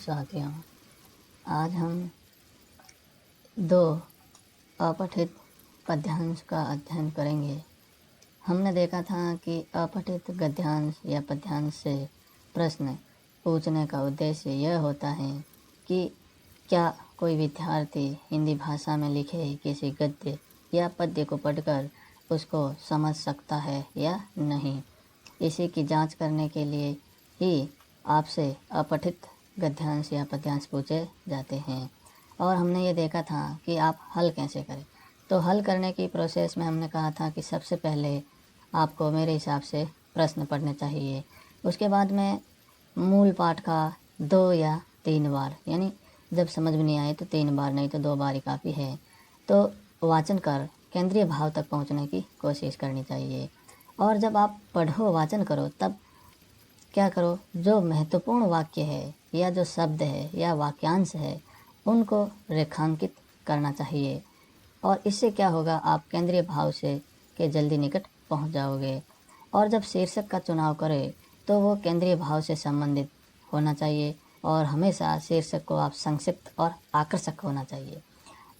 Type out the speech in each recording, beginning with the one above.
साथियों, आज हम दो अपठित पद्यांश का अध्ययन करेंगे। हमने देखा था कि अपठित गद्यांश या पद्यांश से प्रश्न पूछने का उद्देश्य यह होता है कि क्या कोई विद्यार्थी हिंदी भाषा में लिखे किसी गद्य या पद्य को पढ़कर उसको समझ सकता है या नहीं। इसी की जांच करने के लिए ही आपसे अपठित गद्यांश या पद्यांश पूछे जाते हैं। और हमने ये देखा था कि आप हल कैसे करें। तो हल करने की प्रोसेस में हमने कहा था कि सबसे पहले आपको मेरे हिसाब से प्रश्न पढ़ने चाहिए। उसके बाद में मूल पाठ का 2 या 3 बार, यानी जब समझ में नहीं आए तो 3 बार, नहीं तो 2 बार ही काफ़ी है, तो वाचन कर केंद्रीय भाव तक पहुंचने की कोशिश करनी चाहिए। और जब आप पढ़ो, वाचन करो, तब क्या करो, जो महत्वपूर्ण वाक्य है या जो शब्द है या वाक्यांश है उनको रेखांकित करना चाहिए। और इससे क्या होगा, आप केंद्रीय भाव से के जल्दी निकट पहुंच जाओगे। और जब शीर्षक का चुनाव करें तो वो केंद्रीय भाव से संबंधित होना चाहिए और हमेशा शीर्षक को आप संक्षिप्त और आकर्षक होना चाहिए।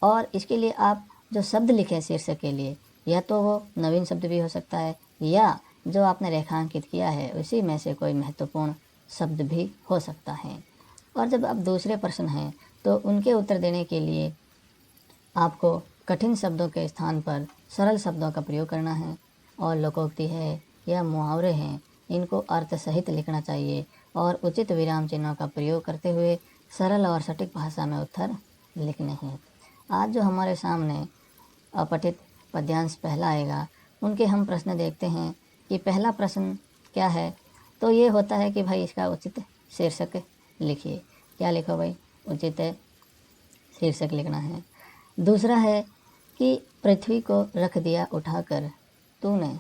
और इसके लिए आप जो शब्द लिखे शीर्षक के लिए, या तो वो नवीन शब्द भी हो सकता है या जो आपने रेखांकित किया है उसी में से कोई महत्वपूर्ण शब्द भी हो सकता है। और जब अब दूसरे प्रश्न हैं तो उनके उत्तर देने के लिए आपको कठिन शब्दों के स्थान पर सरल शब्दों का प्रयोग करना है। और लोकोक्ति है या मुहावरे हैं, इनको अर्थ सहित लिखना चाहिए और उचित विराम चिन्हों का प्रयोग करते हुए सरल और सटीक भाषा में उत्तर लिखने हैं। आज जो हमारे सामने अपठित पद्यांश पहला आएगा, उनके हम प्रश्न देखते हैं कि पहला प्रश्न क्या है। तो ये होता है कि भाई इसका उचित शीर्षक लिखिए। क्या लिखो भाई, उचित शीर्षक लिखना है। दूसरा है कि पृथ्वी को रख दिया उठाकर तूने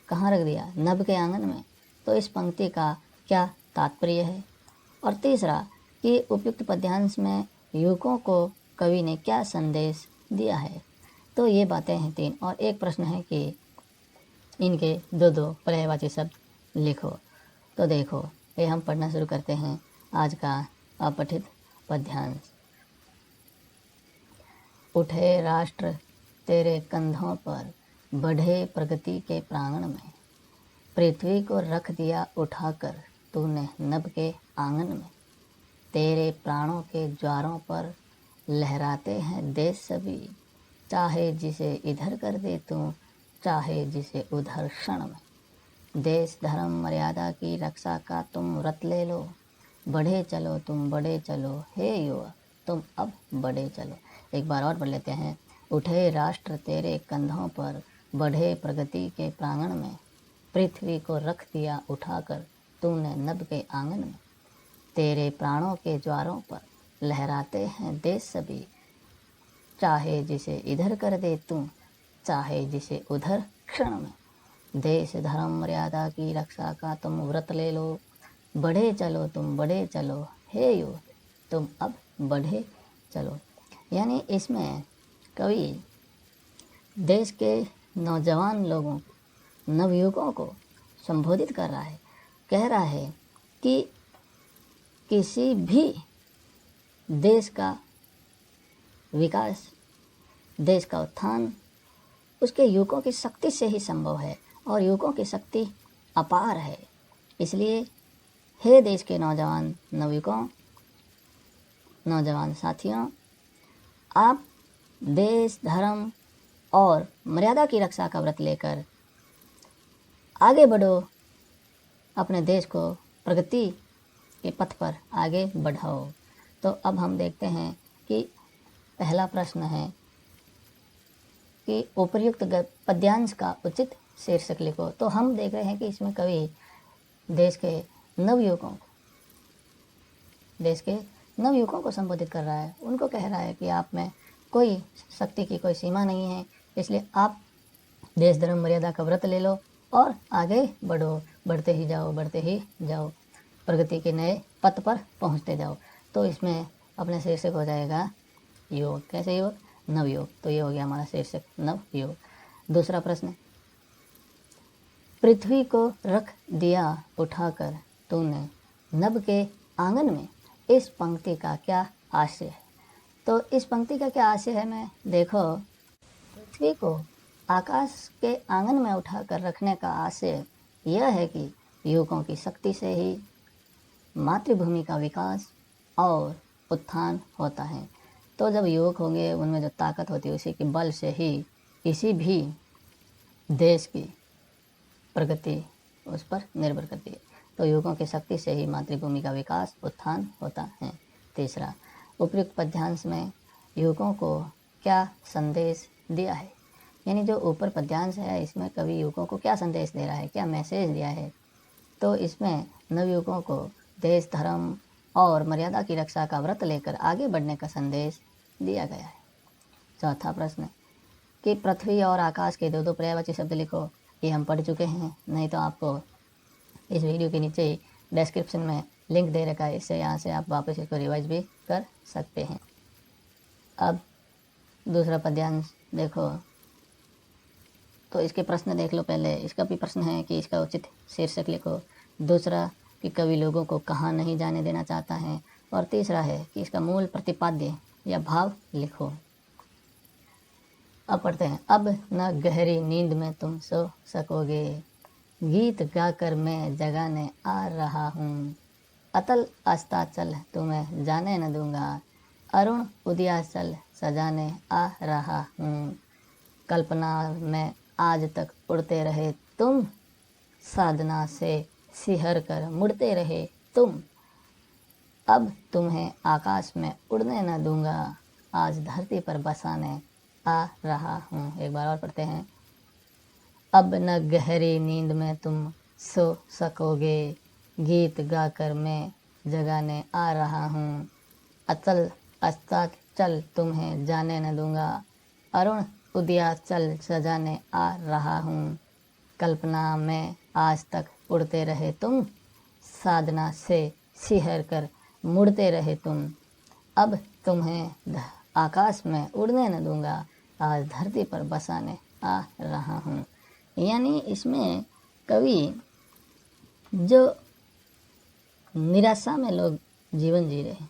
कहाँ रख दिया, नभ के आंगन में। तो इस पंक्ति का क्या तात्पर्य है। और तीसरा कि उपयुक्त पद्यांश में युवकों को कवि ने क्या संदेश दिया है। तो ये बातें हैं 3। और एक प्रश्न है कि इनके 2-2 पर्यायवाची शब्द लिखो। तो देखो, ये हम पढ़ना शुरू करते हैं आज का अपठित पद्यांश। उठे राष्ट्र तेरे कंधों पर, बढ़े प्रगति के प्रांगण में, पृथ्वी को रख दिया उठाकर तूने नभ के आंगन में, तेरे प्राणों के ज्वारों पर लहराते हैं देश सभी, चाहे जिसे इधर कर दे तू, चाहे जिसे उधर क्षण में, देश धर्म मर्यादा की रक्षा का तुम व्रत ले लो, बढ़े चलो तुम बढ़े चलो हे युवा तुम अब बढ़े चलो। एक बार और पढ़ लेते हैं। उठे राष्ट्र तेरे कंधों पर, बढ़े प्रगति के प्रांगण में, पृथ्वी को रख दिया उठाकर तूने नभ के आंगन में, तेरे प्राणों के ज्वारों पर लहराते हैं देश सभी, चाहे जिसे इधर कर दे तू, चाहे जिसे उधर क्षण में, देश धर्म मर्यादा की रक्षा का तुम व्रत ले लो, बढ़े चलो तुम बढ़े चलो हे युवा तुम अब बढ़े चलो। यानी इसमें कवि देश के नौजवान लोगों, नवयुवकों को संबोधित कर रहा है। कह रहा है कि किसी भी देश का विकास, देश का उत्थान उसके युवकों की शक्ति से ही संभव है और युवकों की शक्ति अपार है। इसलिए हे देश के नौजवान नवयुवकों, नौजवान साथियों, आप देश धर्म और मर्यादा की रक्षा का व्रत लेकर आगे बढ़ो, अपने देश को प्रगति के पथ पर आगे बढ़ाओ। तो अब हम देखते हैं कि पहला प्रश्न है कि उपर्युक्त पद्यांश का उचित शीर्षक लिखो। तो हम देख रहे हैं कि इसमें कवि देश के नवयुवकों को, देश के नवयुवकों को संबोधित कर रहा है। उनको कह रहा है कि आप में कोई शक्ति की कोई सीमा नहीं है, इसलिए आप देश धर्म मर्यादा का व्रत ले लो और आगे बढ़ो, बढ़ते ही जाओ, बढ़ते ही जाओ, प्रगति के नए पथ पर पहुंचते जाओ। तो इसमें अपना शीर्षक हो जाएगा युवक। कैसे युवक? नवयुवक। तो ये हो गया हमारा शीर्षक, नवयुवक। दूसरा प्रश्न, पृथ्वी को रख दिया उठाकर तूने नभ के आंगन में इस पंक्ति का क्या आशय है। तो इस पंक्ति का क्या आशय है मैं देखो, पृथ्वी को आकाश के आंगन में उठाकर रखने का आशय यह है कि युवकों की शक्ति से ही मातृभूमि का विकास और उत्थान होता है। तो जब युवक होंगे उनमें जो ताकत होती है उसी के बल से ही किसी भी देश की प्रगति उस पर निर्भर करती है। तो युवकों की शक्ति से ही मातृभूमि का विकास उत्थान होता है। तीसरा, उपयुक्त पद्यांश में युवकों को क्या संदेश दिया है, यानी जो ऊपर पद्यांश है इसमें कवि युवकों को क्या संदेश दे रहा है, क्या मैसेज दिया है। तो इसमें नवयुवकों को देश, धर्म और मर्यादा की रक्षा का व्रत लेकर आगे बढ़ने का संदेश दिया गया है। चौथा प्रश्न कि पृथ्वी और आकाश के दो पर्यायवाची शब्द लिखो। ये हम पढ़ चुके हैं, नहीं तो आपको इस वीडियो के नीचे ही डिस्क्रिप्शन में लिंक दे रखा है, इससे यहाँ से आप वापस इसको रिवाइज भी कर सकते हैं। अब दूसरा पद्यांश देखो, तो इसके प्रश्न देख लो। पहले इसका भी प्रश्न है कि इसका उचित शीर्षक लिखो। दूसरा कि कवि लोगों को कहाँ नहीं जाने देना चाहता है। और तीसरा है कि इसका मूल प्रतिपाद्य या भाव लिखो। अब पढ़ते हैं। अब न गहरी नींद में तुम सो सकोगे, गीत गाकर मैं जगाने आ रहा हूँ। अतल अस्ताचल तुम्हें जाने न दूंगा, अरुण उदयाचल सजाने आ रहा हूँ। कल्पना में आज तक उड़ते रहे तुम, साधना से सिहर कर मुड़ते रहे तुम। अब तुम्हें आकाश में उड़ने न दूंगा, आज धरती पर बसाने आ रहा हूँ। एक बार और पढ़ते हैं। अब न गहरी नींद में तुम सो सकोगे, गीत गाकर मैं जगाने आ रहा हूँ। अचल अस्ताचल तुम्हें जाने न दूंगा, अरुण उदयाचल सजाने आ रहा हूँ। कल्पना में आज तक उड़ते रहे तुम, साधना से सिहर कर मुड़ते रहे तुम। अब तुम्हें आकाश में उड़ने न दूंगा, आज धरती पर बसाने आ रहा हूँ। यानी इसमें कवि जो निराशा में लोग जीवन जी रहे हैं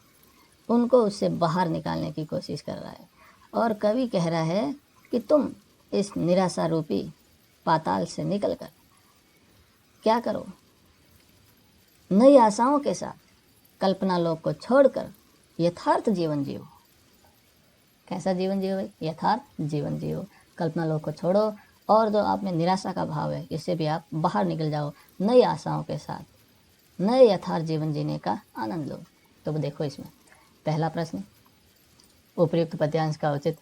उनको उससे बाहर निकालने की कोशिश कर रहा है। और कवि कह रहा है कि तुम इस निराशा रूपी पाताल से निकलकर क्या करो, नई आशाओं के साथ कल्पना लोक को छोड़कर यथार्थ जीवन जियो। कैसा जीवन जियो भाई? यथार्थ जीवन जियो। कल्पना लोक को छोड़ो और जो आप में निराशा का भाव है इससे भी आप बाहर निकल जाओ, नई आशाओं के साथ नए यथार्थ जीवन जीने का आनंद लो। तो देखो इसमें पहला प्रश्न, उपयुक्त पद्यांश का उचित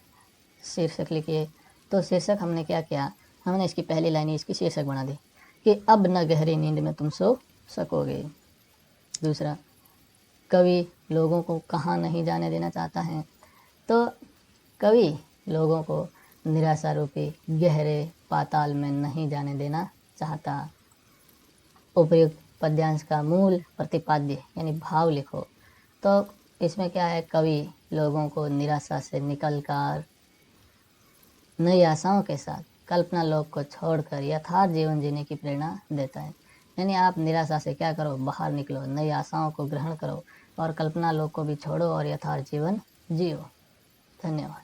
शीर्षक लिखिए। तो शीर्षक हमने क्या किया, हमने इसकी पहली लाइन इसकी शीर्षक बना दी कि अब न गहरी नींद में तुम सो सकोगे। दूसरा, कवि लोगों को कहाँ नहीं जाने देना चाहता है। तो कवि लोगों को निराशा रूपी गहरे पाताल में नहीं जाने देना चाहता। उपयुक्त पद्यांश का मूल प्रतिपाद्य यानी भाव लिखो। तो इसमें क्या है, कवि लोगों को निराशा से निकलकर नई आशाओं के साथ कल्पना लोक को छोड़कर यथार्थ जीवन जीने की प्रेरणा देता है। यानी आप निराशा से क्या करो, बाहर निकलो, नई आशाओं को ग्रहण करो और कल्पना लोक को भी छोड़ो और यथार्थ जीवन जियो। धन्यवाद।